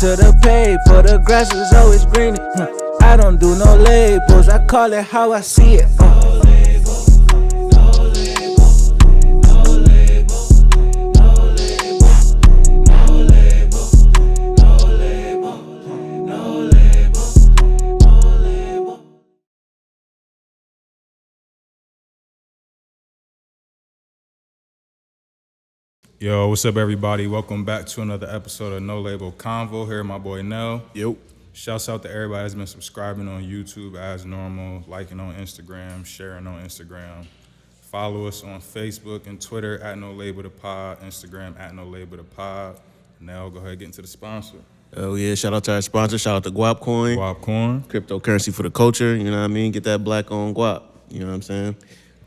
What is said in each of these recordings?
to the paper, the grass is always greener. I don't do no labels, I call it how I see it. Yo, what's up, everybody? Welcome back to another episode of No Label Convo. Here, my boy Nell. Yo. Shouts out to everybody that's been subscribing on YouTube as normal, liking on Instagram, sharing on Instagram. Follow us on Facebook and Twitter at No Label the Pod, Instagram at No Label the Pod. Nell, go ahead and get into the sponsor. Oh yeah, shout out to our sponsor. Shout out to Guap Coin. Guap Coin. Cryptocurrency for the culture, you know what I mean? Get that black on Guap, you know what I'm saying?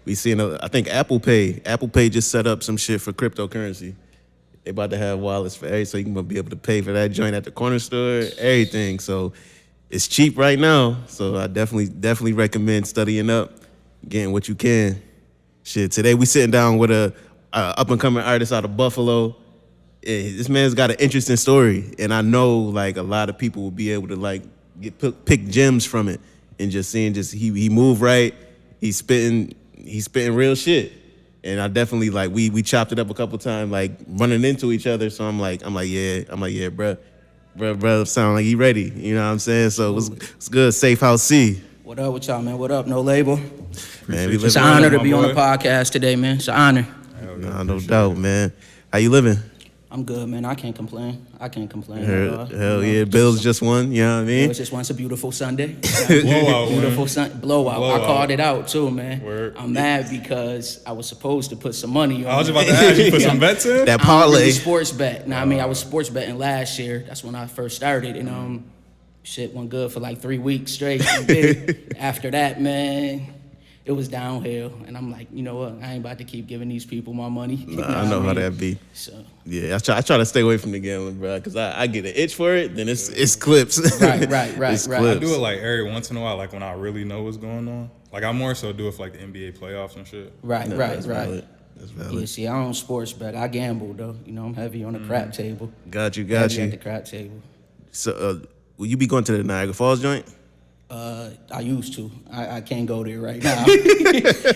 We seen, I think Apple Pay just set up some shit for cryptocurrency. They about to have wallets for everything, so you can be able to pay for that joint at the corner store, everything. So it's cheap right now. So I definitely recommend studying up, getting what you can. Shit, today we sitting down with a up-and-coming artist out of Buffalo. This man's got an interesting story, and I know like a lot of people will be able to like pick gems from it, and just seeing he moved right, he's spitting real shit, and I definitely like we chopped it up a couple times, like running into each other. So I'm like yeah, bro, sound like he ready. You know what I'm saying? So it's good. Safehousec. What up with y'all, man? What up, No Label? Man, It's an honor to be on the podcast today, man. It's an honor. Nah, no doubt, man. How you living? I'm good, man. I can't complain. Hell yeah, Bills just won. You know what I mean? It was just once a beautiful Sunday. Blowout. Beautiful blowout. I called it out too, man. Word. I'm mad because I was supposed to put some money on. I was about to ask you, put some bets in? That I'm parlay. really sports bet. Now, I mean, I was sports betting last year. That's when I first started, and shit went good for like 3 weeks straight. And then after that, man, it was downhill, and I'm like, you know what? I ain't about to keep giving these people my money. Nah, I know how that be. So yeah, I try to stay away from the gambling, bro, because I get an itch for it. Then it's clips. Right. It's I I clips. do it like every once in a while, like when I really know what's going on. Like I more so do it for like the NBA playoffs and shit. Right. That's valid. Yeah, see, I don't sports bet. I gamble though. You know, I'm heavy on the crap table. Got you. Heavy at the crap table. So, will you be going to the Niagara Falls joint? I used to. I can't go there right now.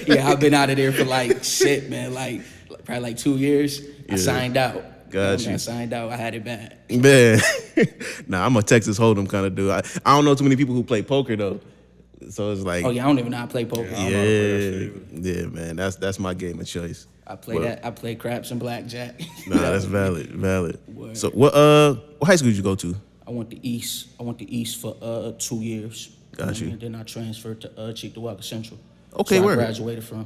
Yeah, I've been out of there for like shit, man. Like probably like 2 years. I signed out. Got you. I signed out. I had it bad. Man, nah, I'm a Texas Hold'em kind of dude. I don't know too many people who play poker though, so it's like. Oh yeah, I don't even know how to play poker. Yeah, man, that's my game of choice. I play that. I play craps and blackjack. Nah, that's valid. Word. So what high school did you go to? I went to East for 2 years. Got you. And then I transferred to Cheektowaga Central. Okay, so word. I graduated from.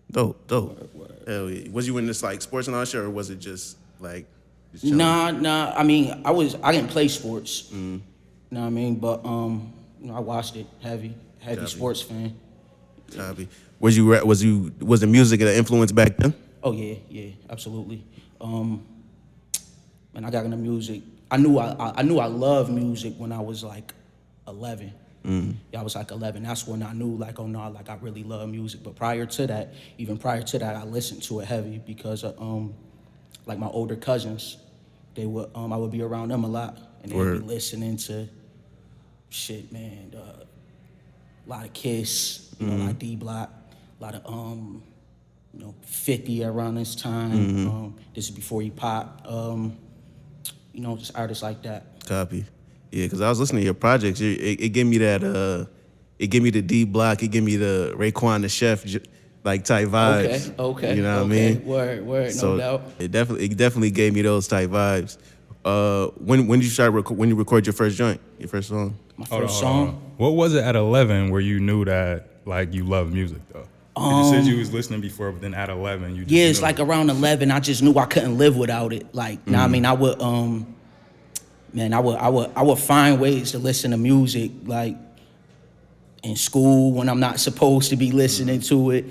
Dope. Word. Hell yeah. Was you in this like sports and all shit, or was it just like? Just Nah. I mean, I didn't play sports. You know what I mean? But I watched it. Heavy Copy. sports fan. Copy. Was the music an influence back then? Oh yeah, absolutely. And I got into music. I knew I loved music when I was like 11. Yeah, I was like 11. That's when I knew like, oh no, like I really love music. But even prior to that, I listened to it heavy because like my older cousins, I would be around them a lot, and they'd be listening to shit, man. A lot of Kiss, you know, a lot of D Block, a lot of 50 around this time. This is before he popped. Just artists like that. Copy. Yeah, because I was listening to your projects. It gave me that. It gave me the D Block. It gave me the Raekwon the Chef like type vibes. Okay. You know what I mean? Word. So no doubt. It definitely gave me those type vibes. When did you start? When you record your first joint, your first song? My first song. What was it at 11 where you knew that like you loved music though? You said you was listening before, but then at 11 you just it's knew. like around 11, I just knew I couldn't live without it. Like, I mean, I would I would find ways to listen to music, like in school when I'm not supposed to be listening to it.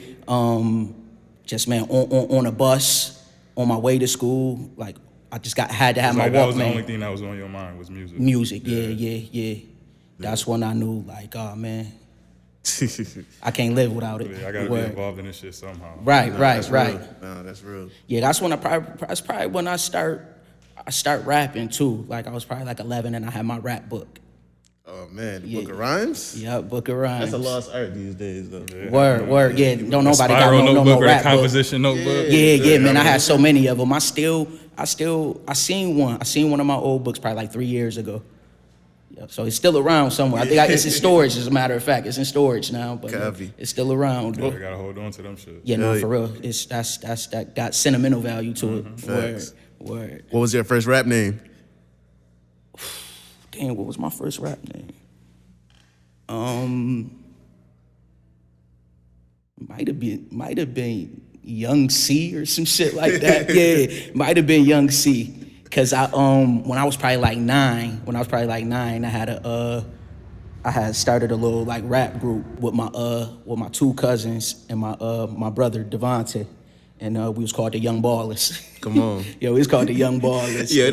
Just on a bus on my way to school, like I just had to have my Walkman. That was the only thing that was on your mind was music. Music, yeah. That's when I knew, like, oh man, I can't live without it. Yeah, I gotta be involved in this shit somehow. Right. No, that's real. Yeah, that's probably when I start I start rapping too. Like I was probably like 11 and I had my rap book. Oh man, the Book of Rhymes. Yeah, Book of Rhymes. That's a lost art these days, though. Yeah. Word. Yeah, don't nobody got Spiral no notebook or the rap book. composition notebook. Yeah, man. I had so many of them. I seen one. I seen one of my old books probably like 3 years ago. Yeah, so it's still around somewhere. I think it's in storage, as a matter of fact. It's in storage now, but it's still around. Yeah, you gotta hold on to them shit. Yeah, no, for real. It's that got sentimental value to it. Word. What was your first rap name? Damn, what was my first rap name? Might have been Young C or some shit like that. Yeah, might have been Young C. Cause I when I was probably like nine, I had started a little like rap group with my two cousins and my brother Devontae. And we was called the Young Ballers. Come on. Yo, we was called the Young Ballers. Yeah.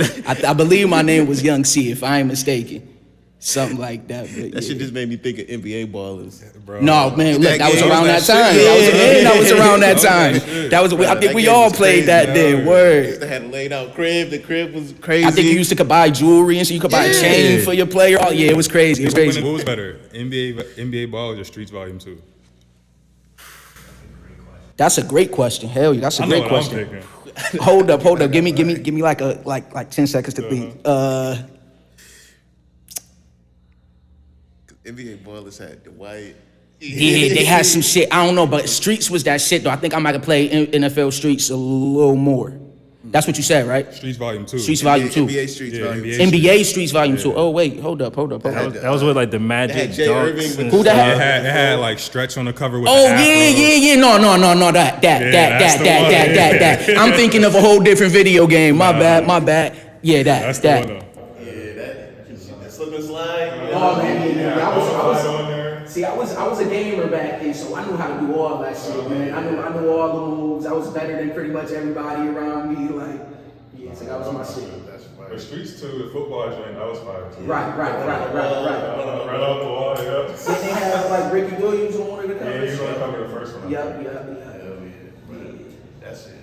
I believe my name was Young C, if I ain't mistaken. Something like that. But That shit just made me think of NBA ballers. Bro. No, man, look, that was game around that was time. that That was around that time. That was, I think that we game all was played crazy. that then, word. They had a laid out crib. The crib was crazy. I think you used to could buy jewelry and so you could buy a chain for your player. Oh yeah, it was crazy. It was crazy. What was better, NBA Ballers or Streets Volume 2? That's a great question. Hell yeah, that's a I know great what question. I'm picking. Hold up. Give me like 10 seconds to think. NBA ballers had the white. Yeah, they had some shit. I don't know, but Streets was that shit though. I think I might have played NFL Streets a little more. That's what you said, right? Streets Volume 2. Streets Volume 2. NBA Streets Yeah, Volume NBA 2. NBA Streets Volume 2. Oh wait, hold up. That was with like the Magic had Jay Irving dunks. with and Who that stuff. had? It had like Stretch on the cover with Oh the afro. yeah. No. That. I'm thinking of a whole different video game. My bad. Yeah, That's that. the one though. That slip and slide. Oh man, I was a gamer back then, so I knew how to do all that shit, man. I knew all the moves. I was better than pretty much everybody around me. Like, yeah, so that was my shit. The Streets 2, the football joint, that was fire too. Right. Right off the wall, yeah. Did they have like Ricky Williams on one of the Yeah, covers? you gonna cover the first one. Yep. That's it.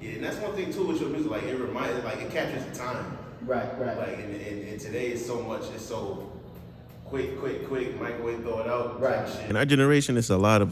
Yeah, and that's one thing too with your music. Like it captures the time. Right. Like and today it's so quick, microwave, throw it out. Right. Shit. In our generation, it's a lot of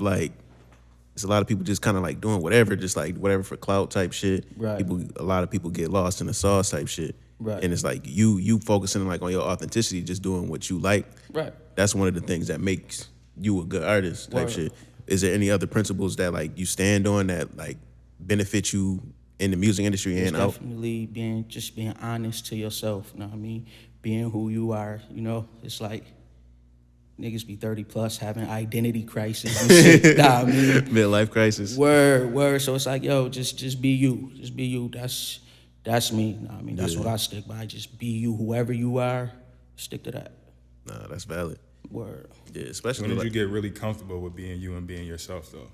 people just kind of like doing whatever, just like whatever for clout type shit. Right. A lot of people get lost in the sauce type shit. Right. And it's like you focusing like on your authenticity, just doing what you like. Right. That's one of the things that makes you a good artist type Word. shit. Is there any other principles that like you stand on that like benefit you in the music industry It's and out? definitely being honest to yourself. You know what I mean? Being who you are. You know, it's like niggas be 30 plus having identity crisis and shit. Nah, I mean, Midlife crisis. word. So it's like, yo, just be you. Just be you. That's me. Nah, I mean, that's what I stick by. Just be you. Whoever you are, stick to that. Nah, that's valid. Word. Yeah, especially When did like, you get really comfortable with being you and being yourself though?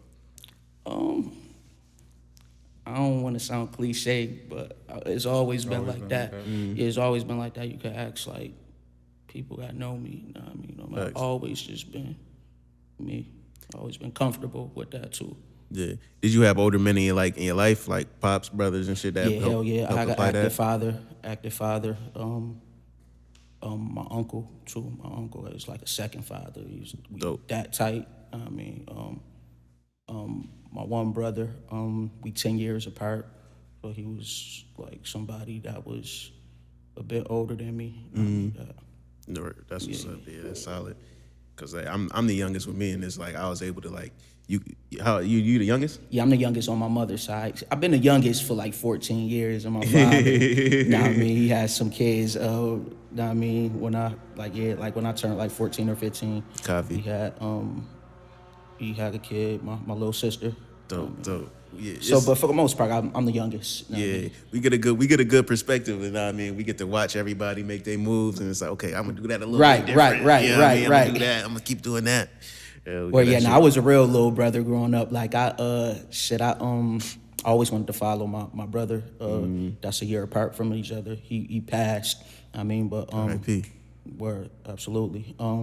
I don't want to sound cliche, but it's always been like that. Yeah, it's always been like that. You can ask like people that know me. You know what I mean? I've always just been me. Always been comfortable with that too. yeah. Did you have older men in your life, like pops, brothers, and shit? That Yeah, help, hell yeah. help I got apply active father. My uncle too. My uncle is like a second father. We Dope. that tight. I mean, my one brother, we 10 years apart. So he was like somebody that was a bit older than me. No, that's what's up. Yeah, that's solid. Cause like, I'm the youngest with me, and it's like I was able to like you the youngest? Yeah, I'm the youngest on my mother's side. I've been the youngest for like 14 years, and my father, know what I mean, he has some kids. Know what I mean, when I turned like 14 or 15, Copy. he had a kid, my little sister. Dope. Yeah. So, but for the most part, I'm the youngest. Know what I Yeah, mean? we get a good perspective, you know what I mean? We get to watch everybody make their moves, and it's like, okay, I'm gonna do that a little Right, bit different. right, You know what I mean? I'm right. gonna do that. I'm gonna keep doing that. Well, yeah, I was a real little brother growing up. Like I always wanted to follow my brother. That's a year apart from each other. He passed. I mean, but R.I.P. word, absolutely. I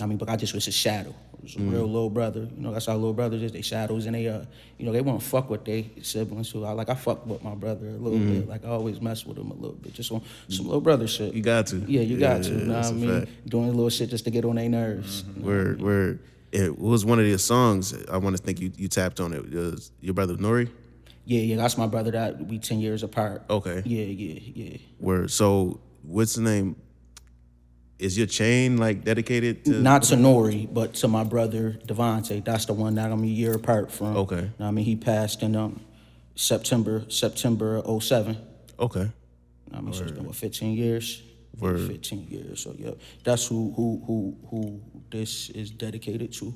mean, but I just was his shadow. It's a real little brother. You know, that's how little brothers is. They shadows, and they you know, they won't fuck with their siblings. So I fuck with my brother a little bit. Like I always mess with him a little bit, just on some little brother shit. You got to. Yeah, you got to. You know what that's I a mean? fact. Doing little shit just to get on their nerves. Word. It was one of your songs. I want to think you tapped on it. It was your brother Nori. Yeah, that's my brother. That we 10 years apart. Okay. Yeah. Word. So what's the name? Is your chain like dedicated to? Not to Nori, but to my brother Devontae. That's the one that I'm a year apart from. Okay. You know what I mean, he passed in September '07. Okay. I mean, so it's been what, 15 years. Word. 15 years. So yeah, that's who this is dedicated to.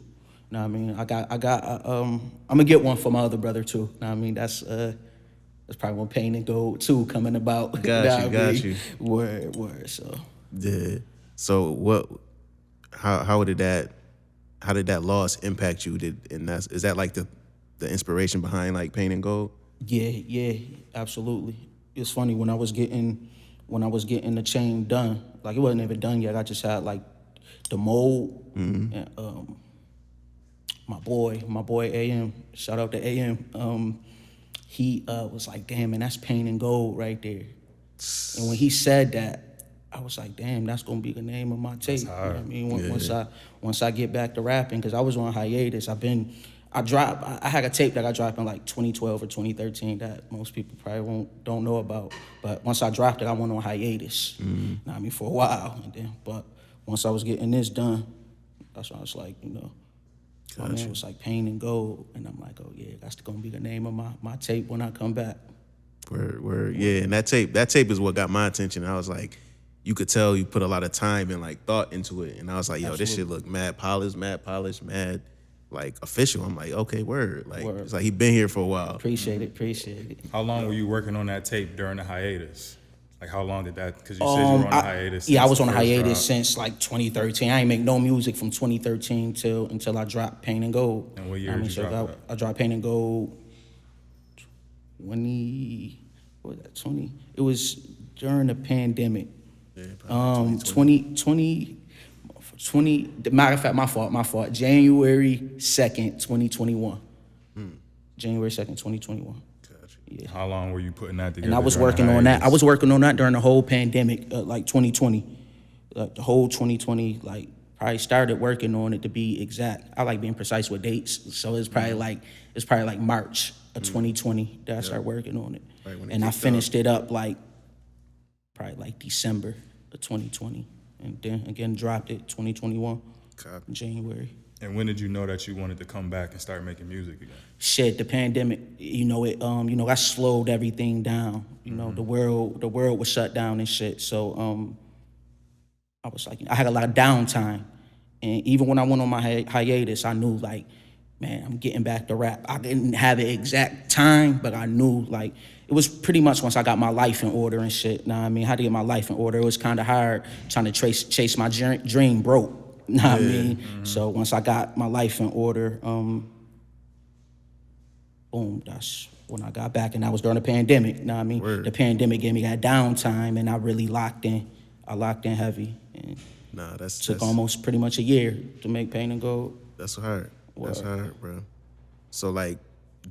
Know what I mean? I'm gonna get one for my other brother too. Know what I mean? That's probably one Pain and Gold too coming about. Got you. Word. So Yeah. So how did that loss impact you? Is that like the inspiration behind like Pain and Gold? Yeah, absolutely. It's funny when I was getting the chain done, like it wasn't even done yet. I just had like the mold and my boy AM, shout out to AM. He was like, damn man, that's Pain and Gold right there. And when he said that, I was like, damn, that's gonna be the name of my tape. You know what I mean? Once I get back to rapping, because I was on hiatus. I had a tape that I dropped in like 2012 or 2013 that most people probably don't know about. But once I dropped it, I went on hiatus. You know what I mean, for a while. But once I was getting this done, that's when I was like, you know, my name was like Pain and Gold. And I'm like, oh yeah, that's gonna be the name of my tape when I come back. Word. Yeah, and that tape is what got my attention. I was like, you could tell you put a lot of time and like thought into it. And I was like, yo, this shit look mad polished, mad like official. I'm like, okay, word. Like it's like he been here for a while. Appreciate it. How long were you working on that tape during the hiatus? Like how long did that? Because you said you were on a hiatus. Yeah, I was since on a the first hiatus drop. since like 2013. I ain't make no music from 2013 until I dropped Pain and Gold. And what year did you drop that? I dropped Pain and Gold 20. What was that? 20. It was during the pandemic. Yeah, 2020. Matter of fact, my fault. January 2nd, 2021. January 2nd, 2021. Gotcha. How long were you putting that together? And I was during the working on that. I hiatus? was working on that during the whole pandemic, like 2020. The whole 2020, like probably started working on it to be exact. I like being precise with dates. So it's probably like March of 2020 that I started working on it. Right, when it And I kicked finished it up probably like December of 2020. And then again dropped it 2021, Copy. January. And when did you know that you wanted to come back and start making music again? Shit, the pandemic, that slowed everything down. You know, the world was shut down and shit. So I was like, I had a lot of downtime. And even when I went on my hiatus, I knew like, man, I'm getting back to rap. I didn't have an exact time, but I knew like, it was pretty much once I got my life in order and shit. Know what I mean? How to get my life in order. It was kind of hard trying to chase my dream broke. Know what I mean? So once I got my life in order, boom, that's when I got back. And that was during the pandemic. Know what I mean? Word. The pandemic gave me that downtime and I really locked in. I locked in heavy. And Nah, took almost pretty much a year to make Pain and Gold. That's hard. That's Word. hard, bro. So like,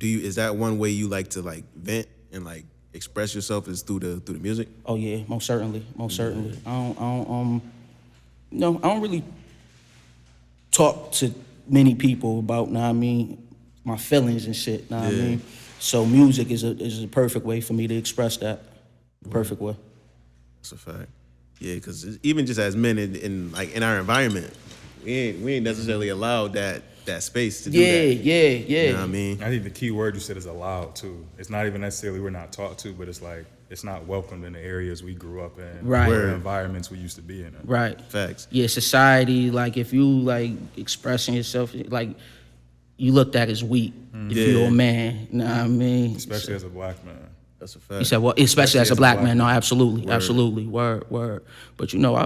is that one way you like to like vent and like express yourself is through the music? Oh yeah, most certainly. I don't really talk to many people about, know what I mean, my feelings and shit, know what I mean? So music is a perfect way for me to express that. Perfect way. That's a fact. Yeah, because even just as men in our environment, we ain't necessarily allowed that space to do that. Yeah. You know what I mean? I think the key word you said is allowed too. It's not even necessarily we're not taught to, but it's like it's not welcomed in the areas we grew up in, Right. or the environments we used to be in. Right. Facts. Yeah, society, like if you like expressing yourself, like you looked at as weak if you're a man, you know what I mean? Especially as a black man. That's a fact. You said, well, especially as a black man. No, absolutely. Word. But you know,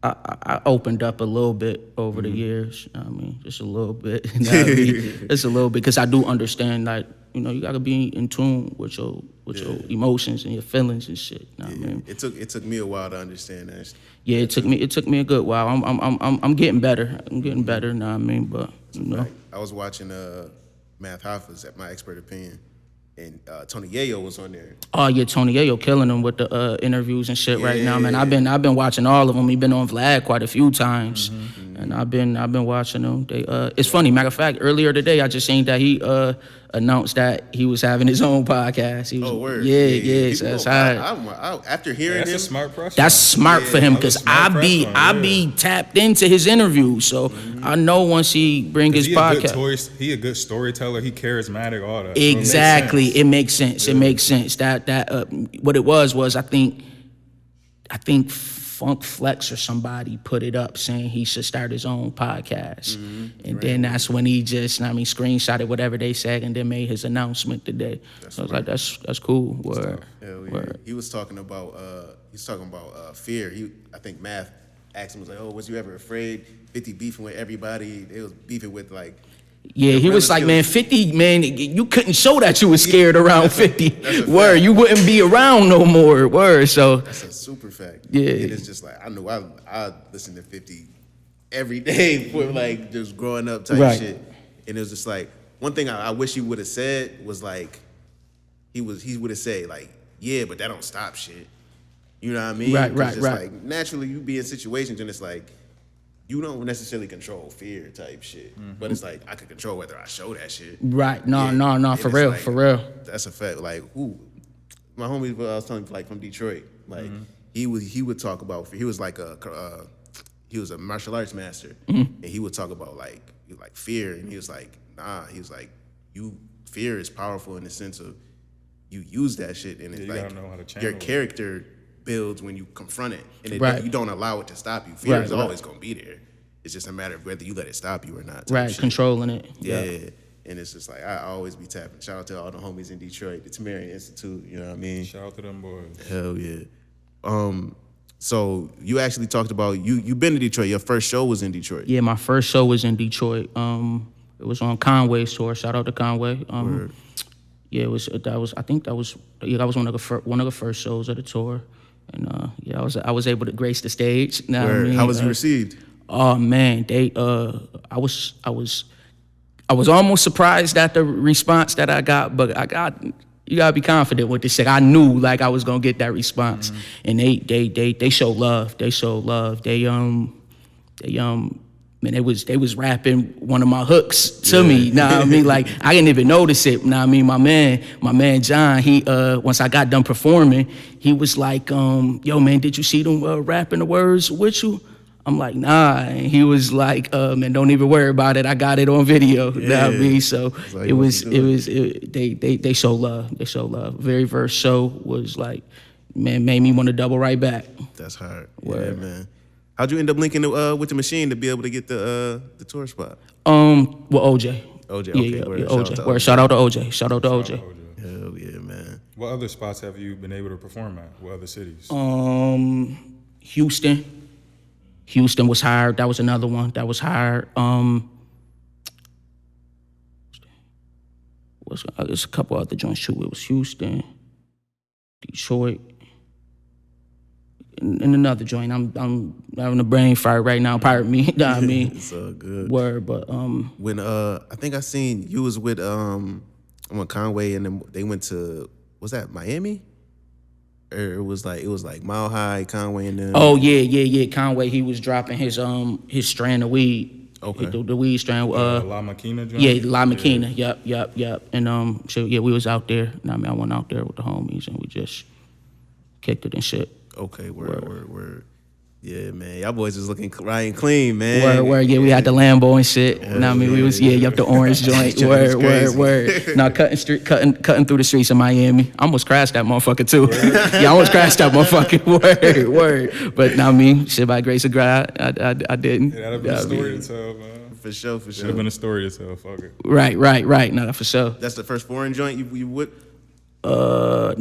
I opened up a little bit over the years. You know what I mean, just a little bit. You know what I mean? Just a little bit, because I do understand like you know, you gotta be in tune with your emotions and your feelings and shit. You know what I mean? It took me a while to understand that. Yeah, it took me a good while. I'm getting better. I'm getting better. You know what I mean? But you know, I was watching Math Hoffa's at my expert opinion, and Tony Yayo was on there. oh yeah, Tony Yayo killing him with the interviews and shit right now, man. I've been watching all of them. He been on Vlad quite a few times, and I've been watching them. It's funny. Matter of fact, earlier today I just seen that he announced that he was having his own podcast. He was, Word. Yeah. So that's After hearing That's him, a smart press. That's smart for him because I be tapped into his interviews, so I know once he bring his podcast. He a good storyteller. He charismatic. All that. Exactly, So it makes sense. It makes sense. That what it was I think Funk Flex or somebody put it up saying he should start his own podcast, and then that's when he just screenshotted whatever they said and then made his announcement today. So I was like, that's cool. Word. Word. He was talking about fear. I think Math asked him, was like, "Oh, was you ever afraid?" 50 beefing with everybody. They was beefing with like. Yeah, he was like, man, 50, man, you couldn't show that you was scared around 50. Word, you wouldn't be around no more. Word, so. That's a super fact. Yeah. It is just like, I know I listen to 50 every day for like just growing up type shit. And it was just like, one thing I wish he would have said was like, he would have said like, yeah, but that don't stop shit. You know what I mean? Right. Like, naturally you be in situations and it's like, you don't necessarily control fear type shit, but it's like I could control whether I show that shit. Right. No, for real, like, for real. That's a fact. Like, my homie I was telling you, like from Detroit, like he would talk about. He was like he was a martial arts master, and he would talk about like fear, and he was like, nah, he was like, fear is powerful in the sense of you use that shit, and it's like know how to your channel character builds when you confront it, and you don't allow it to stop you. Fear is always gonna be there. It's just a matter of whether you let it stop you or not. Right, controlling it. Yeah. And it's just like, I always be tapping. Shout out to all the homies in Detroit, the Tamarian Institute, you know what I mean? Shout out to them boys. Hell yeah. So you actually talked about, you been to Detroit. Your first show was in Detroit. Yeah, my first show was in Detroit. It was on Conway's tour. Shout out to Conway. Yeah, I think that was one of the first shows of the tour. And I was able to grace the stage. Know what I mean? How was you received? Oh man, I was almost surprised at the response that I got, but you gotta be confident with this shit. I knew like I was gonna get that response, and they show love. They show love. They was rapping one of my hooks to me. Know what I mean? Like I didn't even notice it. Know what I mean? My man John, he once I got done performing, he was like, yo man, did you see them rapping the words with you? I'm like, nah. And he was like, man, don't even worry about it. I got it on video. You know what I mean? So they show love. They show love. Very first show was like, man, made me want to double right back. That's hard. Word. Yeah, man. How'd you end up linking with the machine to be able to get the tour spot? Well, OJ. OJ, Yeah, okay. yeah, OJ. Shout out to OJ. Shout out to OJ. Hell yeah, man. What other spots have you been able to perform at? What other cities? Houston. Houston was hired. That was another one that was hired. There's a couple other joints too. It was Houston, Detroit, and another joint. I'm having a brain fire right now. Pardon me. You know what I mean? It's all good. Word, but when I think I seen you was with Conway, and then they went to, was that Miami? Or it was like Mile High, Conway, and then. Oh yeah. Conway, he was dropping his strand of weed. Okay. The weed strand. La Maquina joint? Yeah, La Maquina. Yep. And so yeah, we was out there. I mean, I went out there with the homies and we just kicked it and shit. Okay, word. Yeah, man. Y'all boys was looking right and clean, man. Word. Yeah, we had the Lambo and shit. You know what I mean? We was the orange joint. Word. Now cutting through the streets of Miami. I almost crashed that motherfucker too. I almost crashed that motherfucker. Word. But now shit by grace of God, I didn't. Yeah, that'd be a story to tell, man. For sure. It'd have been a story to tell, fuck it. Right. No, for sure. That's the first foreign joint you whipped? Nah.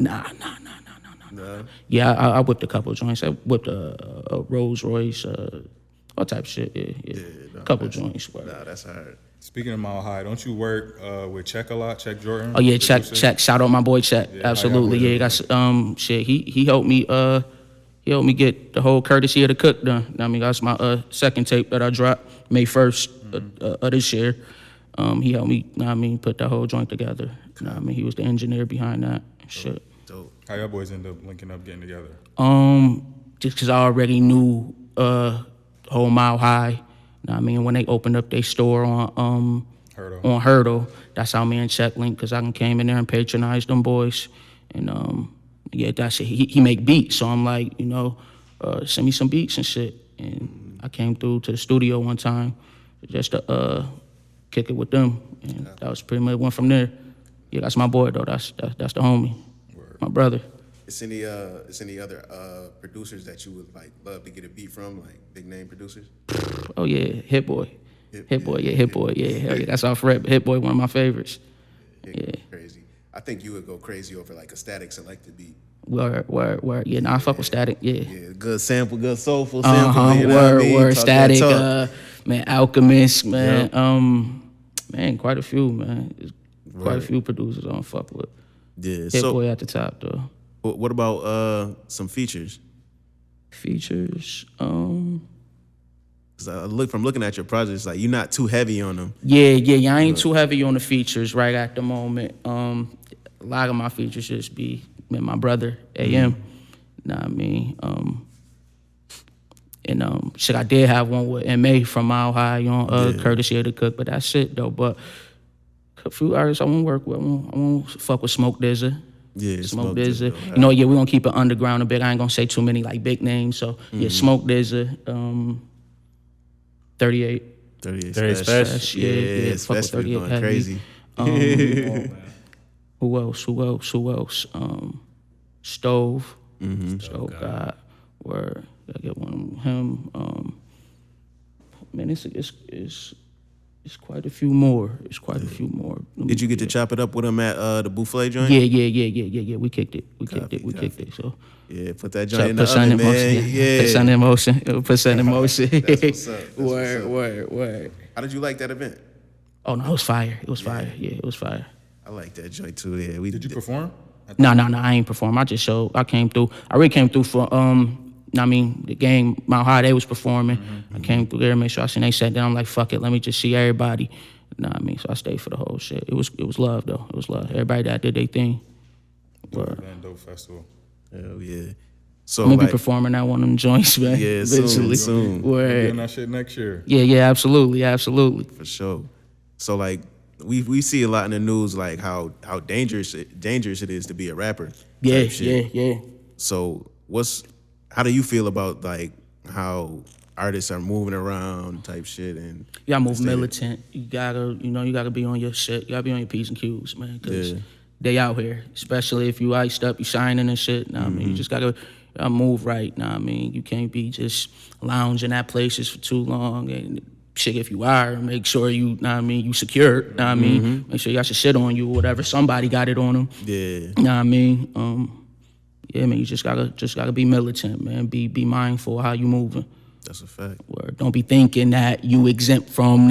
No. Yeah, I whipped a couple of joints. I whipped a Rolls Royce, all type of shit. Yeah. No, couple joints. Nah, that's hard. Speaking of Mile High, don't you work with Check a lot? Check Jordan? Oh yeah, producer? check. Shout out my boy Check. Yeah, Absolutely, how y'all yeah. boys That's shit. He helped me. He helped me get the whole Courtesy of the Cook done. I mean, that's my second tape that I dropped May 1st of this year. He helped me. I mean, put the whole joint together. I mean, he was the engineer behind that. Shit. Dope. How y'all boys end up linking up, getting together? Just because I already knew whole Mile High. I mean, when they opened up their store on Hurdle, that's how me and Check linked, because I came in there and patronized them boys. And yeah, that's it. He make beats, so I'm like, send me some beats and shit. And I came through to the studio one time just to kick it with them, and that was pretty much went from there. Yeah, that's my boy though. That's the homie, my brother. It's any other producers that you would like love to get a beat from, like big name producers? Oh yeah, Hit Boy, Hit Boy, yeah, hell yeah, that's off rep. Hit Boy, one of my favorites. Yeah. Crazy. I think you would go crazy over like a Static selected beat. Word. Yeah, nah, I fuck with Static. Yeah. Good sample, good soulful sample. You know what I mean? Word. Talk that Static. talk. Man, Alchemist. Man, man, quite a few. Man, quite a few producers I don't fuck with. Yeah. Hit Boy at the top though. What about some features? Features. 'Cause from looking at your projects, like you're not too heavy on them. Yeah. I ain't too heavy on the features right at the moment. A lot of my features just be with my brother AM. Know what I mean? Shit, I did have one with MA from Mile High on Courtesy of the Cook, but that's it though. But a few artists I won't work with. I won't fuck with Smoke DZA. Yeah, Smoke DZA. Yeah, we gonna keep it underground a bit. I ain't gonna say too many like big names. So yeah, Smoke DZA, 38. 38 Special. Yeah, fuck with especially 38 going heavy. crazy. Who else? Stove. Stove God. Word. I get one of him. Man, it's quite a few more. Did you get to chop it up with him at the Buffet joint? Yeah. We kicked it. So Yeah, put that joint in the put something oven, in man. motion. Yeah. Put something in motion. Put something in motion. That's what's up. That's Word. what's up. How did you like that event? Oh no, it was fire. It was fire. Yeah, it was fire. I like that joint too. Yeah, Did you perform? No, I ain't perform. I just showed. I came through. I really came through for the game Mount High, they was performing. I came through there, made sure I seen they sat down. I'm like, fuck it, let me just see everybody. So I stayed for the whole shit. It was love though. It was love. Everybody that did their thing. Orlando Festival. Hell yeah. So I'm gonna like, be performing at one of them joints, man. Yeah, eventually. soon. Word. Doing that shit next year. Yeah, absolutely. for sure. So like we see a lot in the news like how dangerous it is to be a rapper. Yeah, type shit. yeah. So how do you feel about like how artists are moving around type shit and You gotta move militant. You gotta be on your shit. You gotta be on your P's and Q's, man. Cause they out here, especially if you iced up, you shining and shit. I mean, you just gotta move right. I mean, you can't be just lounging at places for too long. And shit, if you are, make sure you secure. I mean, make sure you got your shit on you or whatever. Somebody got it on them. Yeah. Yeah, man, you just gotta be militant, man. Be mindful of how you moving. That's a fact. Word. Don't be thinking that you exempt from,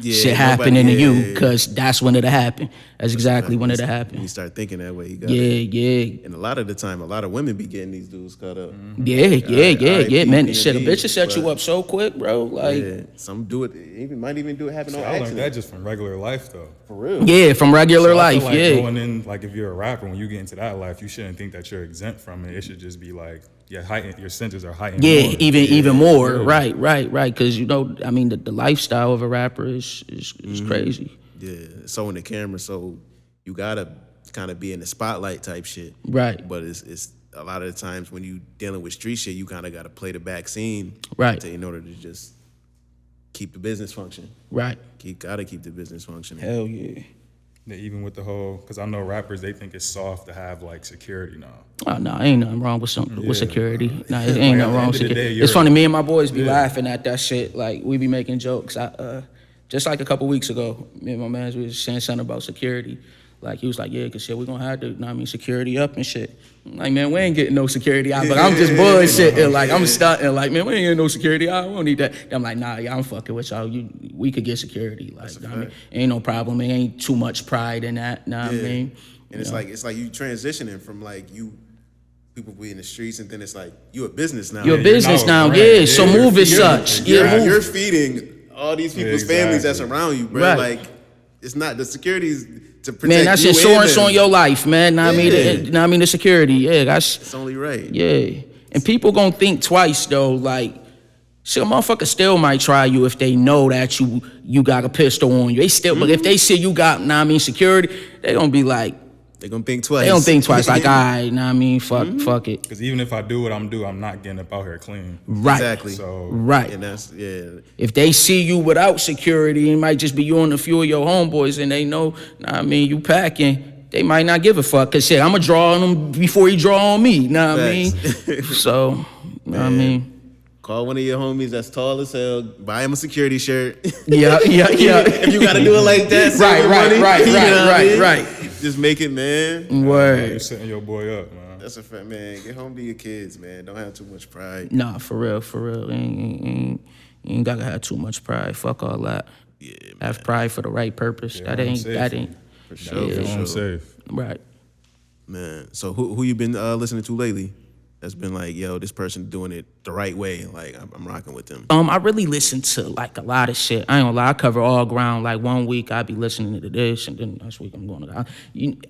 shit happening to nobody- you, because that's when it'll happen. That's exactly when it'll When happen. you start thinking that way, you got Yeah. And a lot of the time, a lot of women be getting these dudes caught up. Yeah, man. R.I.P. Shit, a bitch will set you but- up so quick, bro. Like, Yeah, some do it. Might even do it happen on I learned that accident. just from regular life though. For real. yeah, from regular So I feel life, like yeah. going in, like if you're a rapper, when you get into that life, you shouldn't think that you're exempt from it. It should just be like your senses are heightened. Yeah, more. even more. Right. Because the lifestyle of a rapper is crazy. Yeah. So in the camera, so you gotta kind of be in the spotlight type shit. Right. But it's a lot of the times when you dealing with street shit, you kind of gotta play the back scene. Right. In order to just keep the business functioning. Right. Gotta keep the business functioning. Hell yeah. Yeah, even with the whole, because I know rappers, they think it's soft to have like security now. Oh no, ain't nothing wrong with security. No, it ain't nothing wrong with at the end of the security. day, It's you're- funny, me and my boys be laughing at that shit. Like we be making jokes. Just like a couple weeks ago, me and my man we was saying something about security. Like, he was like, yeah, because shit, we're going to have to, you know what I mean, security up and shit. I'm like, man, we ain't getting no security out, but I'm just bullshitting. Like, I'm stunting. Like, man, we ain't getting no security out. We don't need that. I'm like, nah, y'all, I'm fucking with y'all. We could get security. Like, you know what I mean? Ain't no problem. It ain't too much pride in that, you know what I mean? And it's like you transitioning from like people be in the streets, and then it's like you a business now. You're a business now, yeah. So move as such. You're feeding all these people's families that's exactly. around you, bro. Right. Like, it's not the security's to protect Man, that's you insurance and on your life, man. Know what I mean? Yeah. Know what I mean? The security, yeah, that's It's only right. yeah. And people gonna think twice though. Like, shit, a motherfucker still might try you if they know that you got a pistol on you. They still, but if they see you got, know what I mean, security, they gonna be like, They gonna think twice. they don't think twice. Like, all right, know what I mean, fuck it. Because even if I do what I'm doing, I'm not getting up out here clean. Right. Exactly. So Right. And that's If they see you without security, it might just be you and a few of your homeboys, and they know, know what I mean, you packing. They might not give a fuck, cause shit, I'ma draw on them before he draw on me. Know what I mean? So, know what I mean. Call one of your homies that's tall as hell. Buy him a security shirt. Yeah. If you gotta do it like that, save your money, you know what I mean? right. Just make it, man. you're Word. setting your boy up, man. That's a fact, man. Get home to your kids, man. Don't have too much pride. Nah, for real. You ain't gotta have too much pride. Fuck all that. Yeah, man. Have pride for the right purpose. Yeah, that ain't For Keep sure. your For home sure. safe. right. Man. So who you been listening to lately? That's been like, yo, this person doing it the right way. Like, I'm rocking with them. I really listen to like a lot of shit. I ain't gonna lie, I cover all ground. Like, one week I be listening to this, and then next week I'm going to that.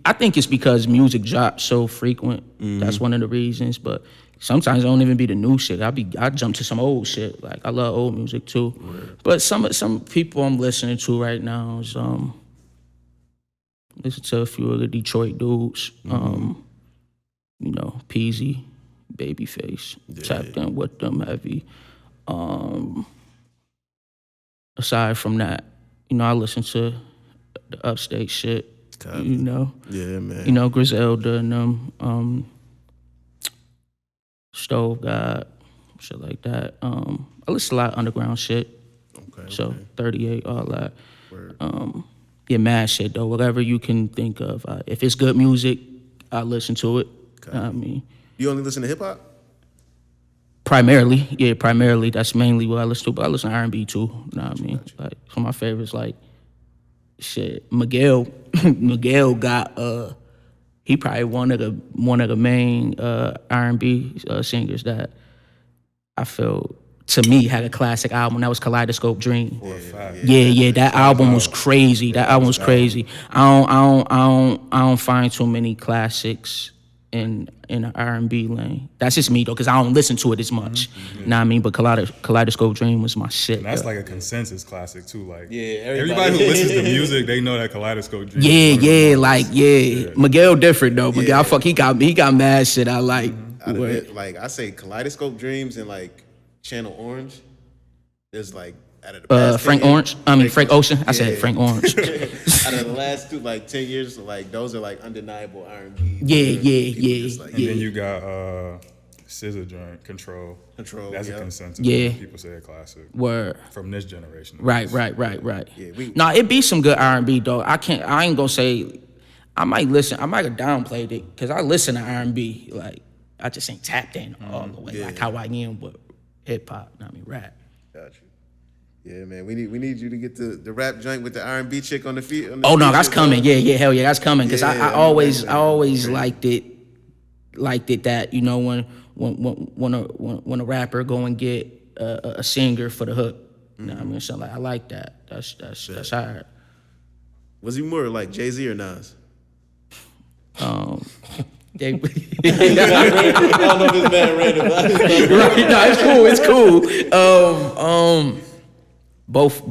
I think it's because music drops so frequent. That's one of the reasons. But sometimes it don't even be the new shit. I jump to some old shit. Like, I love old music too. But some people I'm listening to right now is listen to a few of the Detroit dudes. You know, Peasy, Babyface, tapped in with them heavy. Aside from that, you know, I listen to the upstate shit. You know, Yeah, man. you know, Griselda and them, Stove God, shit like that. I listen to a lot of underground shit. Okay. So 38, all that. Word. Yeah, mad shit though. Whatever you can think of. If it's good music, I listen to it. I mean, You only listen to hip hop? primarily. That's mainly what I listen to. But I listen to R&B too. You know what I mean? Like, some of my favorites, like, shit, Miguel. Miguel got he probably one of the main R&B singers that I feel, to me, had a classic album. That was Kaleidoscope Dream. Yeah, that album was crazy. That album was crazy. I don't find too many classics in the R&B lane. That's just me though, because I don't listen to it as much. Know what I mean? But Kaleidoscope Dream was my shit. And that's like a consensus classic too. Like, Yeah, everybody who listens to music, they know that Kaleidoscope Dream. Yeah. Miguel different though. Miguel, he got mad shit I like. Out of it, like, I say Kaleidoscope Dreams and like Channel Orange. There's like out of the past Frank 10 Orange. I mean Frank Ocean. I said Yeah. Frank Orange. out of the last 10 years, like, those are like undeniable R&B. Yeah. And then you got Scissor Joint, Control. That's a consensus. Yeah. People say a classic. Word. From this generation. Right. Yeah, Nah, it be some good R&B though. I ain't gonna say. I might have downplayed it because I listen to R&B. Like, I just ain't tapped in all the way like how I am with hip hop. I mean, rap. Got you. Yeah, man. We need you to get the rap joint with the R&B chick on the feet. Oh no, that's coming. Yeah, hell yeah, that's coming. Cause Yeah, I always liked it that, you know, when a rapper go and get a singer for the hook. You know what I mean? So like, I like that. That's hard. Was he more like Jay-Z or Nas? They, I don't know if this man random. right? No, it's cool. Both.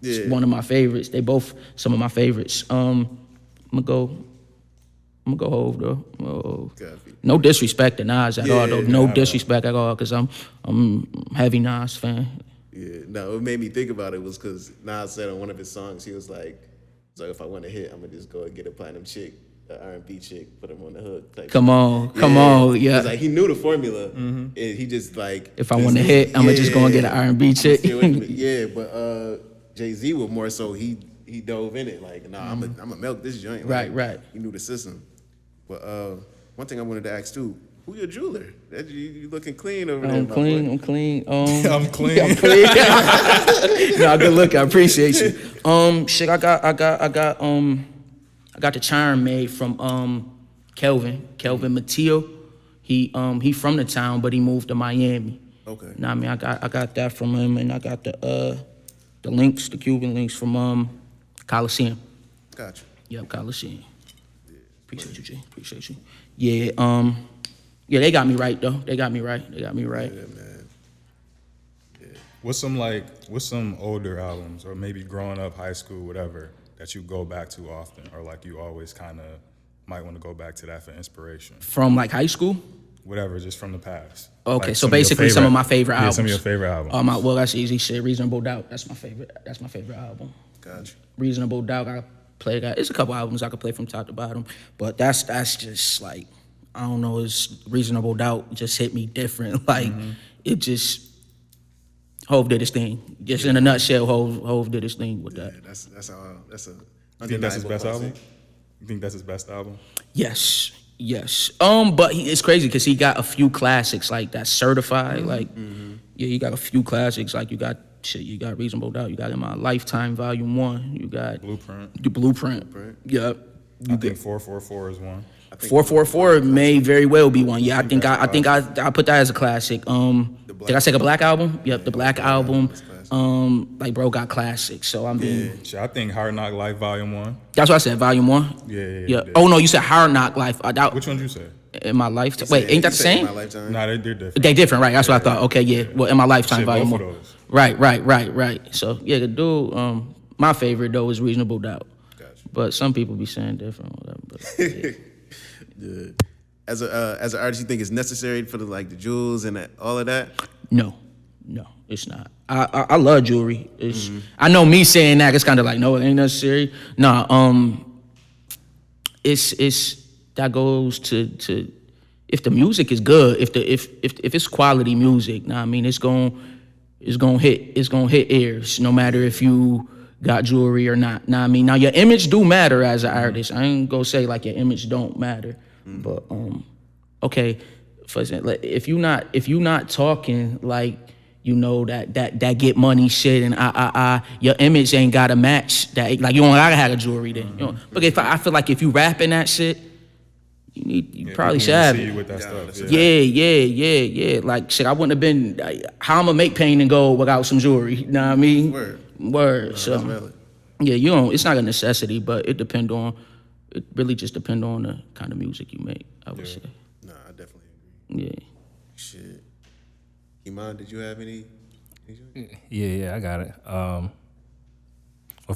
Yeah. One of my favorites. They both some of my favorites. I'm gonna go Hov though. Copy. No disrespect to Nas at all though. Yeah, No disrespect at all, cause I'm heavy Nas fan. Yeah. No, what made me think about it was because Nas said on one of his songs, he was like, so if I want to hit, I'm gonna just go and get a platinum chick, an R&B chick, put him on the hook. Type Come shit. on, yeah. It's like he knew the formula, and he just like, If I want to hit, I'm gonna just go and get an R&B chick. Yeah, but Jay-Z was more so he he dove in it like, nah, I'm a milk this joint. Right, Like, right. He knew the system. But one thing I wanted to ask too, who your jeweler? You looking clean over there, I'm my clean. boy. I'm clean. I'm clean. I'm clean. No, good look. I appreciate you. Shit, I got the charm made from Kelvin Matteo. He from the town, but he moved to Miami. Okay. Nah, I mean, I got that from him, and I got the links, the Cuban links from Coliseum. Gotcha. Yep, Coliseum. Appreciate you, G. Appreciate you. Yeah, yeah, they got me right though. They got me right. Yeah, man. What's some older albums, or maybe growing up, high school, whatever, that you go back to often, or like you always kind of might want to go back to that for inspiration? From like high school? Whatever, just from the past. Okay, Like so some of your basically some of my favorite Yeah, albums. some of your favorite albums. Well, that's easy shit. Reasonable Doubt. That's my favorite album. Gotcha. Reasonable Doubt. I play that. It's a couple albums I could play from top to bottom, but that's just like, I don't know. It's Reasonable Doubt just hit me different. Like it just, Hov did his thing. Just in a nutshell, Hov did his thing with that. Yeah, that's a You think that's his best classic. album? You think that's his best album? Yes. But it's crazy because he got a few classics like that certified. Like, yeah, he got a few classics. Like you got Reasonable Doubt. You got In My Lifetime Volume 1. You got Blueprint. The Blueprint. Yep. I think 444 is one. 444 may very well be one. Yeah, I think I put that as a classic. Did I take a Black album? Yep, the Black album. Like bro got classics. So I mean, Shit, I think Hard Knock Life Volume 1. that's what I said. Volume 1. Yeah. Oh no, you said Hard Knock Life. Which one did you say? In My Lifetime. Wait, ain't that the same? Nah, they're different. They different, right? That's what I thought. Okay, yeah. Well, In My Lifetime, Shit, Volume both 1. of those. Right. So yeah, the dude. My favorite though is Reasonable Doubt. Gotcha. But some people be saying different, whatever. But, yeah. Good. As an artist, you think it's necessary for the jewels and all of that? No, it's not. I love jewelry. It's I know me saying that it's kind of like no, it ain't necessary. Nah, it's that goes to if the music is good, if it's quality music, nah, I mean it's gonna hit ears no matter if you got jewelry or not. Nah, I mean now your image do matter as an artist. I ain't gonna say like your image don't matter, but okay, for example, like, if you not talking like you know that get money shit and your image ain't gotta match that. Like you don't gotta have a jewelry then. You know? But I feel like if you rapping that shit, you probably should have see it. you with that stuff. Yeah. Like shit, I wouldn't have been. How I'ma make pain and gold without some jewelry? You know what I mean? Word. No, So that's valid. yeah, it's not a necessity, but it really just depend on the kind of music you make. I would say. Nah, I definitely agree. Yeah. Shit. Iman, did you have any? Yeah, I got it. Well,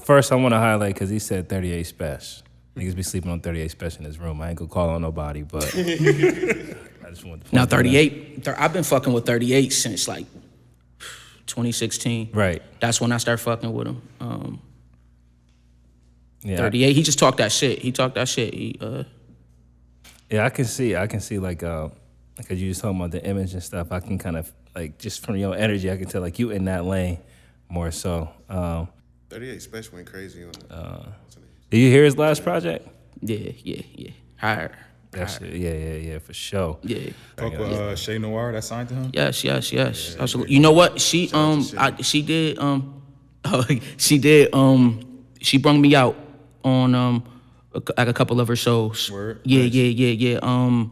first I want to highlight because he said 38 Special. Niggas be sleeping on 38 Special in this room. I ain't gonna call on nobody, but I just want to. Now 38. I've been fucking with 38 since like 2016. Right. That's when I started fucking with him. Yeah. 38. He just talked that shit. He, Yeah, I can see like because you was talking about the image and stuff. I can kind of like just from your energy, I can tell like you in that lane more so. 38 Special went crazy on it. Did you hear his last project? yeah. Higher. That shit, yeah, for sure. Yeah. Talk with Shay Noir that signed to him? Yes. Absolutely. You know what? She brung me out on at a couple of her shows. Word? Yeah.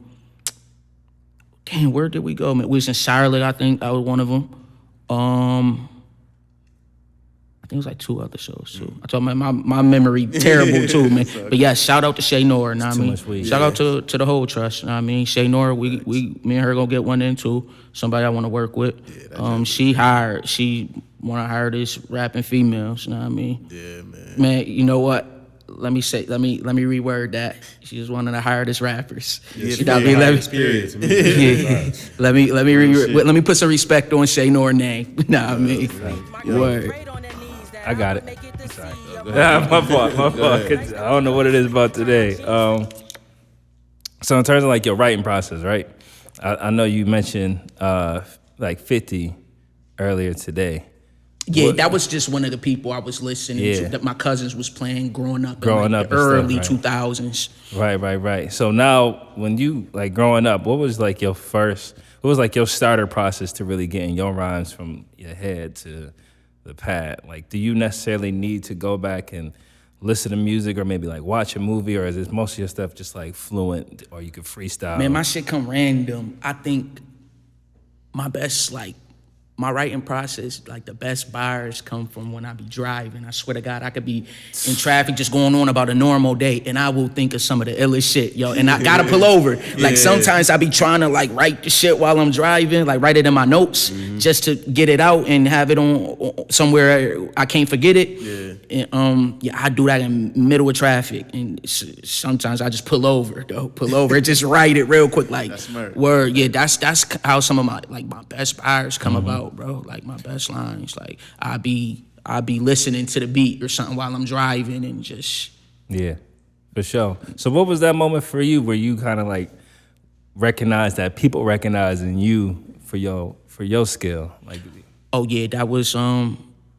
Damn, where did we go? Man, we was in Charlotte, I think. That was one of them. I think it was like 2 other shows too. I told my memory terrible too, man. But yeah, shout out to Shay Nor, know what I mean? much weed. Shout out to the whole trust, know what I mean? Shay Nor, me and her gonna get one in too. Somebody I wanna work with. She wanna hire this rapping females, know what I mean? Yeah, man. Man, you know what? Let me reword that. She was one of the hardest rappers. Yeah, You know what I mean? Let me, let me put some respect on Shay Nor's name. Nah, I mean, word. I got it. Sorry. My fault. 'Cause I don't know what it is about today. So in terms of like your writing process, right? I know you mentioned like 50 earlier today. Yeah, that was just one of the people I was listening to that my cousins was playing growing up in like the early 2000s. Right. So now, when you like growing up, what was like your starter process to really getting your rhymes from your head to the pad? Like, do you necessarily need to go back and listen to music or maybe like watch a movie, or is it most of your stuff just like fluent or you could freestyle? Man, my shit come random. I think my best my writing process, like the best bars come from when I be driving. I swear to God, I could be in traffic just going on about a normal day and I will think of some of the illest shit, yo. And I gotta pull over. Like sometimes I be trying to like write the shit while I'm driving, like write it in my notes just to get it out and have it on somewhere I can't forget it. And, I do that in middle of traffic. And sometimes I just pull over, just write it real quick. Like, that's smart. Word, yeah, that's how some of my best bars come about. Bro, like my best lines, like I be listening to the beat or something while I'm driving and just for sure. So what was that moment for you where you kind of like recognized that people recognizing you for your skill? Like, oh yeah, that was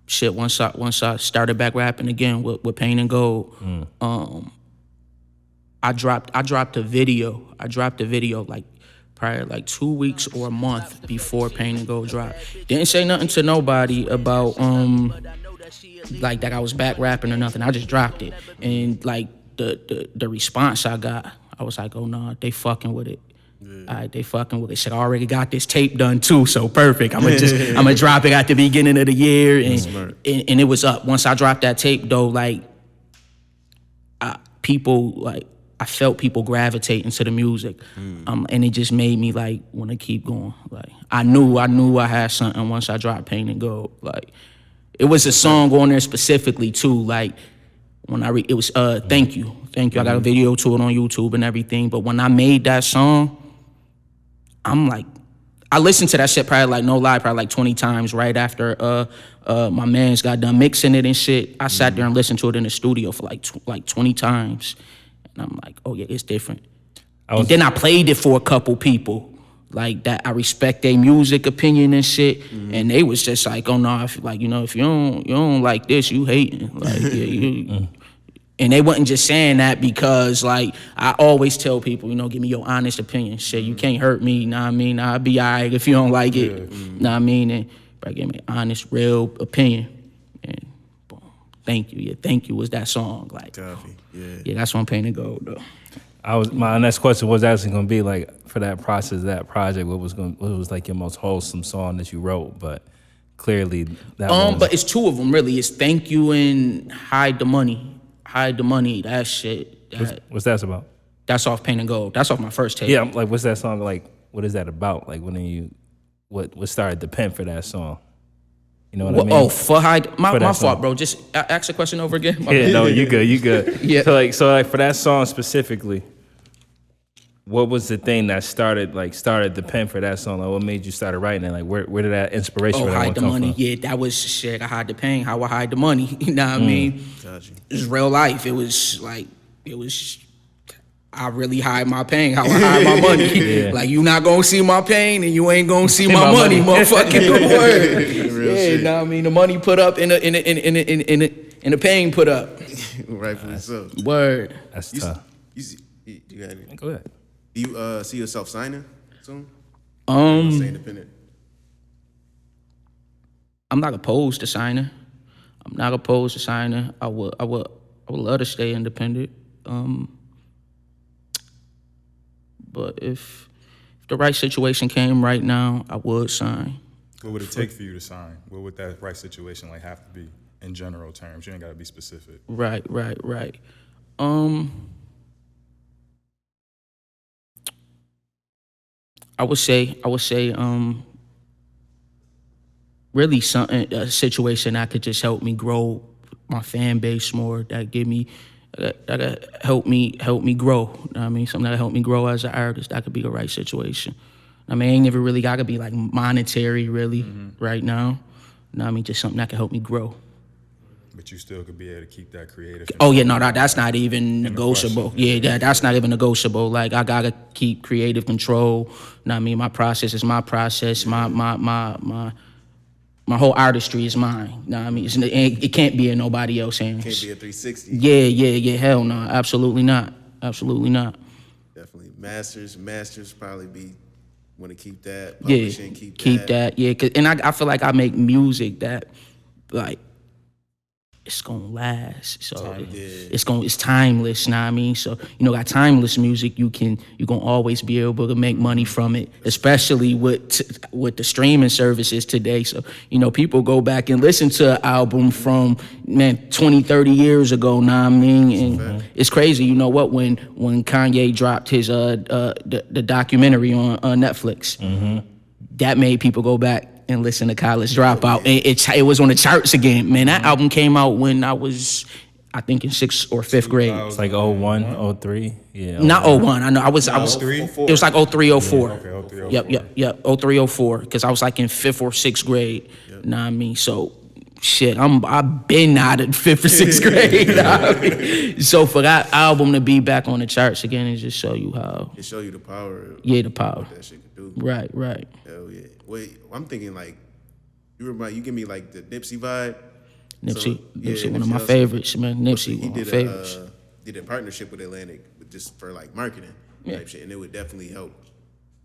shit. Once I started back rapping again with Pain and Gold, I dropped a video. Like probably like 2 weeks or a month before Pain and Gold dropped. Didn't say nothing to nobody about like that I was back rapping or nothing. I just dropped it. And like the response I got, I was like, oh nah, they fucking with it. All right, they fucking with it. Shit, I already got this tape done too, so perfect. I'm gonna drop it at the beginning of the year, and it was up. Once I dropped that tape though, like I felt people gravitating to the music, and it just made me like want to keep going. Like I knew I had something once I dropped Pain and Gold. Like it was a song on there specifically too. Like when it was Thank You. I got a video to it on YouTube and everything. But when I made that song, I'm like, I listened to that shit probably like no lie, probably like 20 times right after my man's got done mixing it and shit. I sat there and listened to it in the studio for like 20 times. And I'm like, oh yeah, it's different. And then I played it for a couple people like that. I respect their music opinion and shit. And they was just like, oh no, if you don't like this, you hating. Like yeah, and they wasn't just saying that because like I always tell people, give me your honest opinion. Shit, you can't hurt me, know what I mean? I'll be all right if you don't like it. Know what I mean? And give me an honest, real opinion. And boom, Thank You. Yeah, Thank You was that song. Like yeah, that's one Pain and Gold though. My next question was actually gonna be like for that process, that project, what was like your most wholesome song that you wrote, but clearly that one. But it's two of them really. It's Thank You and Hide the Money. Hide the Money, that shit. What's that about? That's off Pain and Gold. That's off my first tape. Yeah, like what's that song like? What is that about? Like what started the pen for that song? You know what I mean? Oh, for Hide, my fault, bro. Just ask the question over again. No, you good. Yeah. So like for that song specifically, what was the thing that started the pen for that song? Like what made you start writing it? Like where did that inspiration for that Hide one the come Money. from? Yeah, that was shit. I hide the pain. How I hide the money. You know what I mean? Gotcha. It was real life. I really hide my pain. How I hide my money. Like you not gonna see my pain and you ain't gonna see my money, motherfucking word. Real shit. You know what I mean? The money put up and the pain put up. Rightfully so. Word. That's tough. You got it. Go ahead. Do you see yourself signing soon? Stay independent. I'm not opposed to signing. I would love to stay independent. But if the right situation came right now, I would sign. What would it take for you to sign? What would that right situation like have to be in general terms? You ain't got to be specific. Right. I would say, really a situation that could just help me grow my fan base more. That help me grow. You know what I mean? Something that'll help me grow as an artist. That could be the right situation. I mean, ain't never really got to be like monetary really right now. You know what I mean? Just something that can help me grow. But you still could be able to keep that creative. Oh yeah, no, that's not even negotiable. Yeah, that's not even negotiable. Like I gotta keep creative control. You know what I mean? My process is my process. My my whole artistry is mine. You know what I mean? It can't be in nobody else's hands. Can't be a 360. Yeah. Hell no, absolutely not. Definitely. Masters probably be want to keep that. Yeah, Publishing, keep that. Yeah, and I feel like I make music that, like, it's gonna last. So it's timeless, know what I mean? So, got timeless music, you gonna always be able to make money from it, especially with the streaming services today. So, people go back and listen to an album from 20, 30 years ago, know what I mean? And it's crazy, you know what, when Kanye dropped his the documentary on Netflix, that made people go back and listen to College Dropout. It was on the charts again. Man, that album came out when I was, I think, in 6th or 5th grade. It's like 01, 03. Yeah. Not 01. I know. I was. 03? It was like 03, 04. Okay, 03, 04. Yep. 03, 04. Because I was like in 5th or 6th grade. Know what I mean? So, shit, I've been out of 5th or 6th grade. Know what I mean? So for that album to be back on the charts again, it just show you how. It show you the power. The power. What that shit could do. Right. Hell yeah. Wait, I'm thinking like, you give me like the Nipsey vibe. Nipsey, one of my favorites, man. Nipsey, one of my favorites. Did a partnership with Atlantic just for like marketing type shit, and it would definitely help.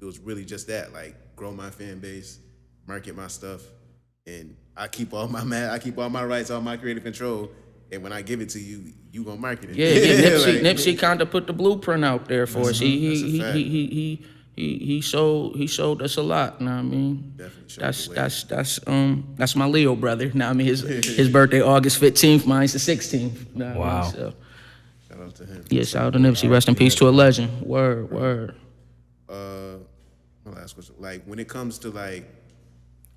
It was really just that, like, grow my fan base, market my stuff, and I keep all my rights, all my creative control. And when I give it to you, you gonna market it. Yeah. Nipsey kind of put the blueprint out there for us. He showed us a lot. Know what I mean? That's my Leo brother. Know what I mean? His birthday August 15th. Mine's the 16th. Know what I mean? So, shout out to him. Yeah, shout out to Nipsey. Rest in peace to a legend. Word. My last question, like, when it comes to, like,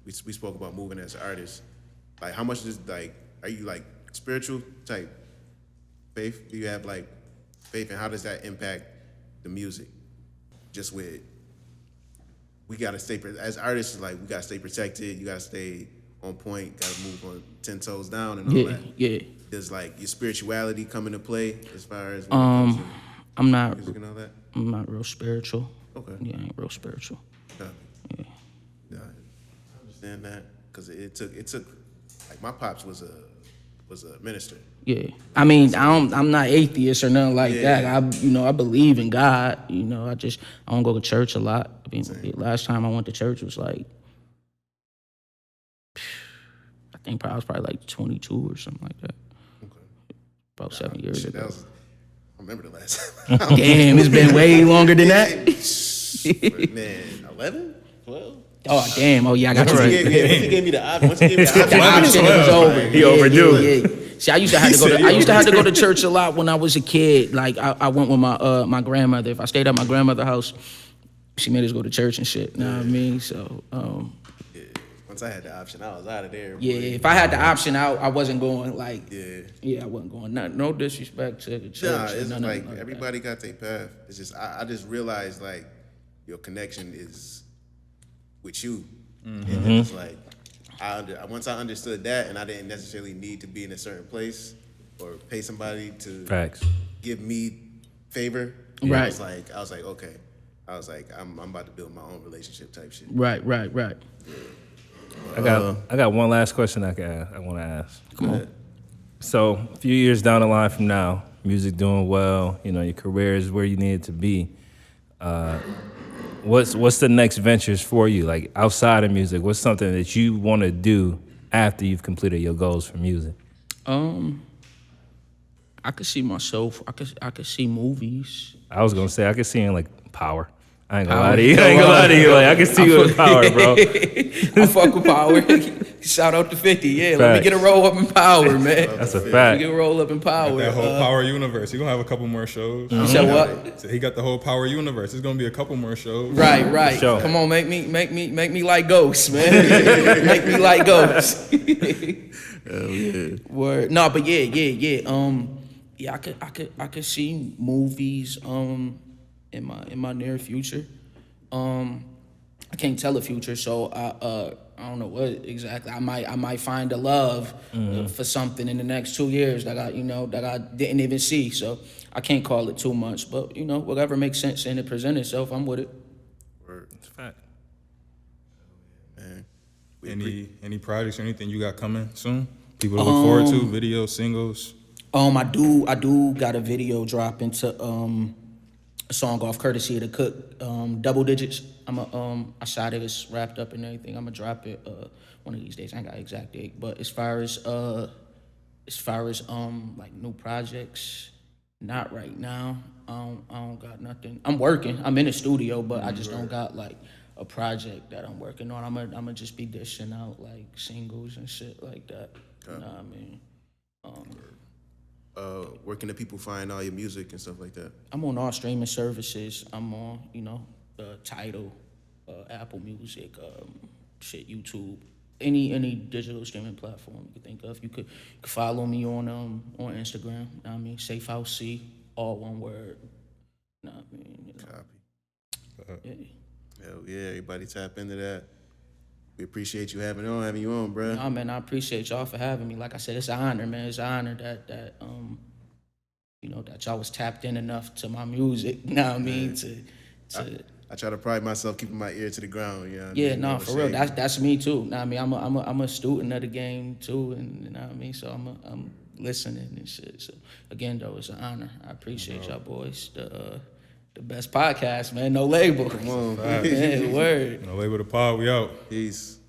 we spoke about moving as an artist, like, how much is, like, are you like spiritual type faith? Do you have like faith, and how does that impact the music? Just with, we gotta stay, as artists, like, we gotta stay protected, you gotta stay on point, gotta move on 10 toes down and all that. Yeah. Does, like, your spirituality come into play as far as I'm not music and all that? I'm not real spiritual. Okay. Yeah, I ain't real spiritual. Yeah, I understand that, because it took like, my pops was a minister. Yeah, I mean, I'm not atheist or nothing like that. I believe in God. I don't go to church a lot. I mean, the last time I went to church was like, I think I was probably like 22 or something like that. Okay. About 7 years ago. I remember the last time. Damn, it's been way longer than that. Man, 11? 12? Oh, damn. Oh, yeah, I got you Once right. he gave me the option, The option was over. He overdue. Yeah. See, I used to have to go to church a lot when I was a kid. Like, I went with my grandmother. If I stayed at my grandmother's house, she made us go to church and shit. You know what I mean? So, once I had the option, I was out of there. yeah, if I had the option out, I wasn't going. Like, I wasn't going. No disrespect to the church. Nah, it's like everybody got their path. It's just I just realized, like, your connection is with you, and it's like once I understood that, and I didn't necessarily need to be in a certain place or pay somebody to give me favor. Right. I was like, okay. I was like, I'm about to build my own relationship type shit. Right. I got one last question I want to ask. Come on. So a few years down the line from now, music doing well, your career is where you need it to be. What's the next ventures for you? Like, outside of music, what's something that you want to do after you've completed your goals for music? I could see myself. I could see movies. I was gonna say I could see in like Power. I ain't gonna lie to you. Like, I can see you in Power, bro. I fuck with Power. Shout out to 50. Yeah, let me get a roll up in Power, man. That's a fact. Get a roll up in Power. That whole Power universe. You're gonna have a couple more shows. You said what? So he got the whole Power universe. There's gonna be a couple more shows. Right. Sure. Come on, make me like Ghosts, man. Make me like Ghosts. Hell yeah. Word. No, but yeah. I could see movies in my near future. I can't tell the future, so I don't know what exactly. I might find a love for something in the next 2 years that I didn't even see. So I can't call it too much, but whatever makes sense and it presents itself, I'm with it. Word. It's a fact. Man, Any projects or anything you got coming soon? People to look forward to, videos, singles. I do got a video dropping to a song off courtesy of the Cook, Double Digits. I shot it, it's wrapped up and everything. I'm gonna drop it one of these days. I ain't got an exact date, but as far as like new projects, not right now. I don't got nothing. I'm working. I'm in the studio, but I just don't got like a project that I'm working on. I'm gonna just be dishing out like singles and shit like that. You know what I mean? Where can the people find all your music and stuff like that? I'm on all streaming services. I'm on, Tidal, Apple Music, YouTube, any digital streaming platform you can think of. You could follow me on Instagram. You know what I mean? Safehousec, all one word. You know what I mean? Copy. Yeah. Hell yeah, everybody tap into that. We appreciate you having you on, bro. Nah, man, I appreciate y'all for having me. Like I said, it's an honor, man. It's an honor that that y'all was tapped in enough to my music. You know what I mean? I try to pride myself keeping my ear to the ground. You know what I Yeah, mean? no, for real. That's me too. Know what I mean? I'm a student of the game too, and you know what I mean. So I'm listening and shit. So again, though, it's an honor. I appreciate y'all boys. The best podcast, man. No label. Come on, Man, word. No Label the Pod, we out. Peace.